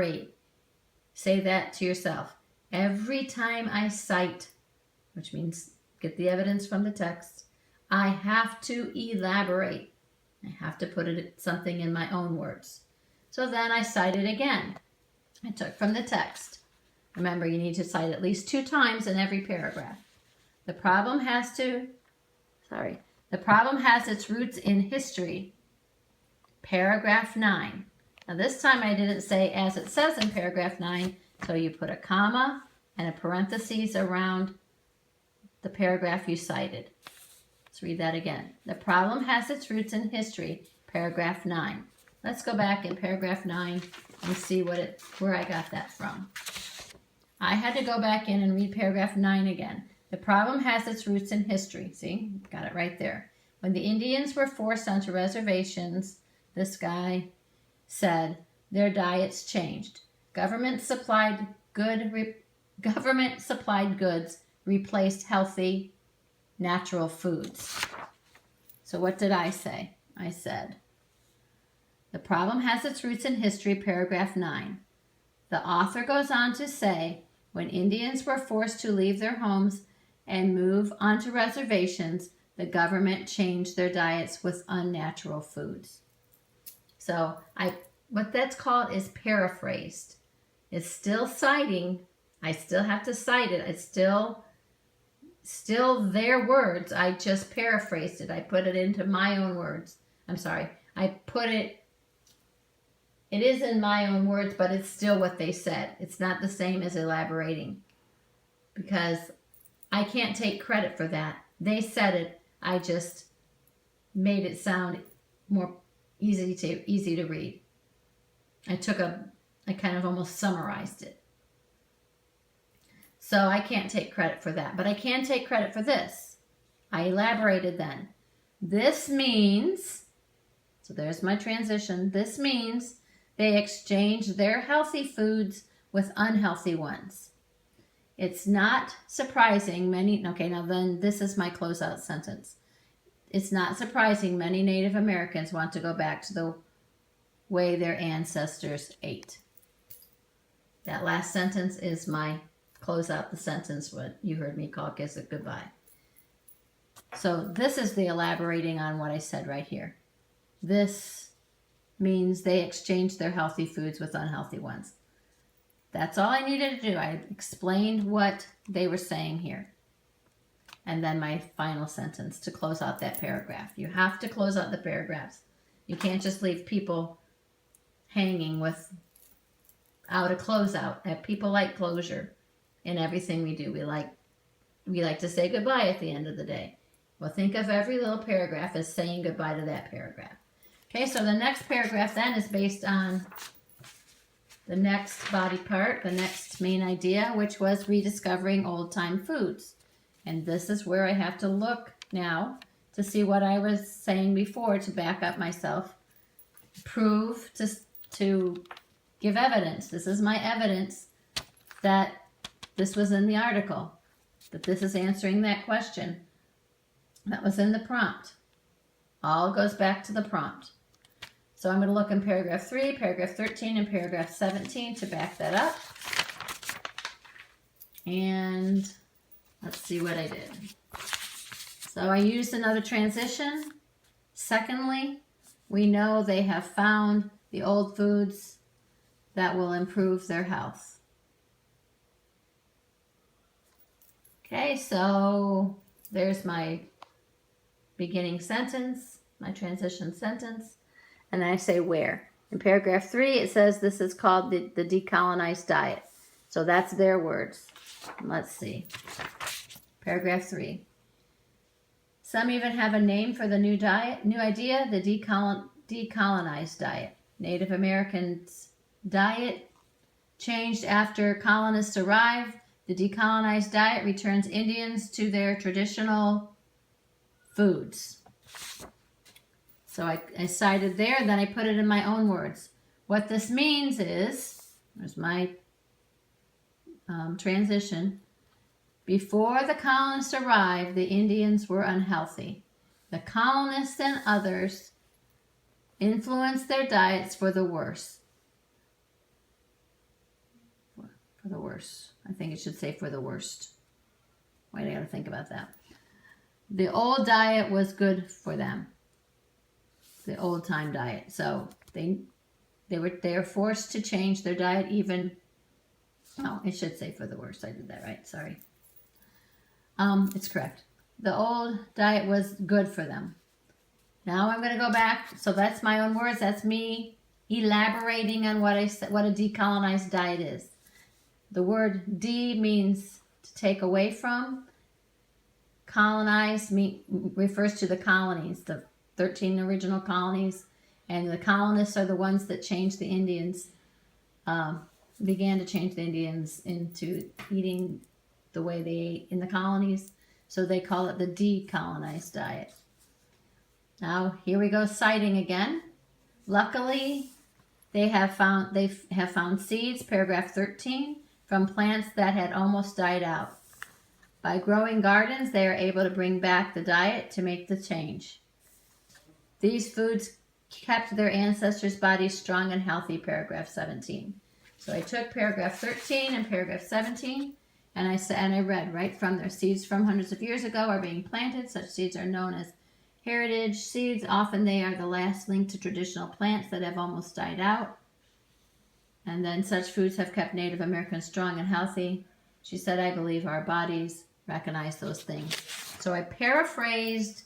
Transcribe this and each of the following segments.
elaborate. Say that to yourself. Every time I cite, which means get the evidence from the text, I have to elaborate. I have to put something in my own words. So then I cite it again. I took from the text. Remember, you need to cite at least 2 times in every paragraph. The problem has its roots in history. Paragraph 9. Now this time I didn't say as it says in paragraph 9, so you put a comma and a parenthesis around the paragraph you cited. Let's read that again. The problem has its roots in history. Paragraph 9. Let's go back in paragraph 9 and see where I got that from. I had to go back in and read paragraph 9 again. The problem has its roots in history. See, got it right there. When the Indians were forced onto reservations, this guy said their diets changed. Government supplied goods replaced healthy, natural foods. So what did I say? I said, the problem has its roots in history, paragraph 9. The author goes on to say, when Indians were forced to leave their homes and move onto reservations, the government changed their diets with unnatural foods. So what that's called is paraphrased. It's still citing. I still have to cite it. It's still their words. I just paraphrased it. I put it into my own words. I'm sorry. It is in my own words, but it's still what they said. It's not the same as elaborating, because I can't take credit for that. They said it. I just made it sound more easy to read. I kind of almost summarized it. So I can't take credit for that, but I can take credit for this. I elaborated then. This means, so there's my transition. This means they exchanged their healthy foods with unhealthy ones. It's not surprising now then this is my closeout sentence. It's not surprising many Native Americans want to go back to the way their ancestors ate. That last sentence is my close out the sentence, what you heard me call Kiss It Goodbye. So this is the elaborating on what I said right here. This means they exchanged their healthy foods with unhealthy ones. That's all I needed to do. I explained what they were saying here. And then my final sentence to close out that paragraph. You have to close out the paragraphs. You can't just leave people hanging without a closeout. People like closure in everything we do. We like to say goodbye at the end of the day. Well, think of every little paragraph as saying goodbye to that paragraph. Okay, so the next paragraph then is based on the next body part, the next main idea, which was rediscovering old-time foods. And this is where I have to look now to see what I was saying before to back up myself, prove, to give evidence. This is my evidence that this was in the article, that this is answering that question that was in the prompt. All goes back to the prompt. So I'm going to look in paragraph 3, paragraph 13, and paragraph 17 to back that up. And let's see what I did. So I used another transition. Secondly, we know they have found the old foods that will improve their health. Okay, so there's my beginning sentence, my transition sentence. And then I say where. In paragraph 3, it says this is called the decolonized diet. So that's their words. Let's see. Paragraph 3. Some even have a name for the new idea, the decolonized diet. Native Americans' diet changed after colonists arrived. The decolonized diet returns Indians to their traditional foods. So I cited there, then I put it in my own words. What this means is, there's my transition. Before the colonists arrived, the Indians were unhealthy. The colonists and others influenced their diets for the worse. the worst. I think it should say for the worst. Wait, I gotta think about that. The old diet was good for them. The old time diet. So they were forced to change their diet even. Oh, it should say for the worst. I did that right. Sorry. It's correct. The old diet was good for them. Now I'm going to go back. So that's my own words. That's me elaborating on what I said, what a decolonized diet is. The word de means to take away from. Colonize refers to the colonies, the 13 original colonies, and the colonists are the ones that changed the Indians, began to change the Indians into eating the way they ate in the colonies. So they call it the decolonized diet. Now here we go, citing again. Luckily, they have found seeds, paragraph 13, from plants that had almost died out. By growing gardens, they are able to bring back the diet to make the change. These foods kept their ancestors' bodies strong and healthy, paragraph 17. So I took paragraph 13 and paragraph 17, and I read right from there. Seeds from hundreds of years ago are being planted. Such seeds are known as heritage seeds. Often they are the last link to traditional plants that have almost died out. And then such foods have kept Native Americans strong and healthy. She said, I believe our bodies recognize those things. So I paraphrased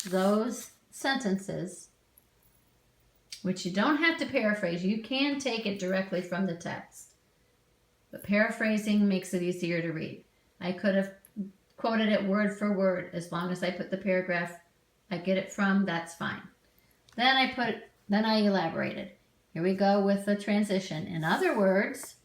those sentences, which you don't have to paraphrase. You can take it directly from the text. But paraphrasing makes it easier to read. I could have quoted it word for word. As long as I put the paragraph I get it from, that's fine. Then I elaborated. Here we go with the transition. In other words,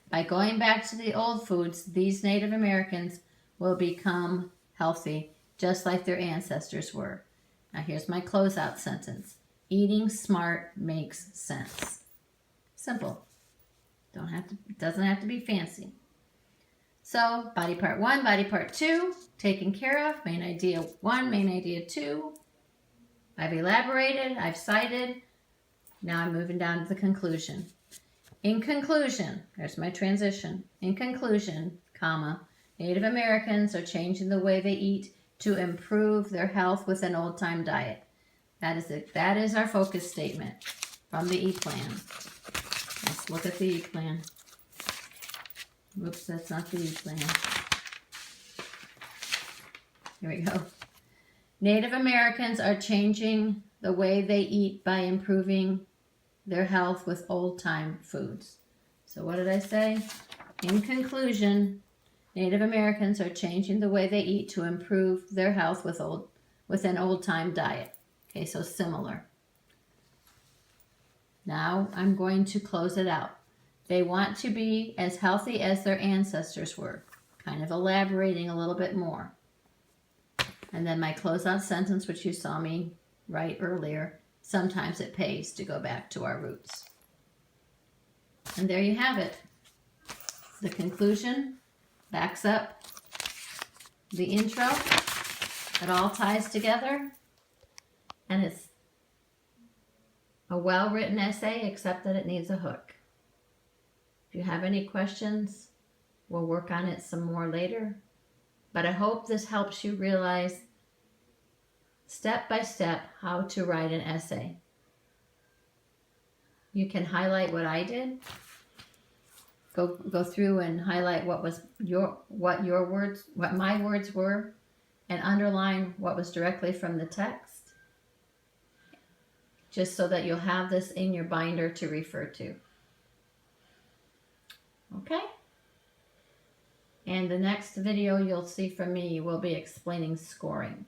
by going back to the old foods, these Native Americans will become healthy, just like their ancestors were. Now here's my closeout sentence. Eating smart makes sense. Simple. It doesn't have to be fancy. So, body part 1, body part 2, taken care of. Main idea 1, main idea 2. I've elaborated, I've cited. Now I'm moving down to the conclusion. In conclusion, there's my transition. In conclusion, comma, Native Americans are changing the way they eat to improve their health with an old-time diet. That is it. That is our focus statement from the E-Plan. Let's look at the E-Plan. Whoops, that's not the E-Plan. Here we go. Native Americans are changing the way they eat by improving their health with old-time foods. So what did I say? In conclusion, Native Americans are changing the way they eat to improve their health with an old-time diet. Okay, so similar. Now I'm going to close it out. They want to be as healthy as their ancestors were. Kind of elaborating a little bit more. And then my closeout sentence, which you saw me write earlier, sometimes it pays to go back to our roots. And there you have it. The conclusion backs up the intro. It all ties together. And it's a well-written essay, except that it needs a hook. If you have any questions, we'll work on it some more later. But I hope this helps you realize step by step how to write an essay. You can highlight what I did. Go through and highlight what my words were, and underline what was directly from the text, just so that you'll have this in your binder to refer to. Okay? And the next video you'll see from me will be explaining scoring.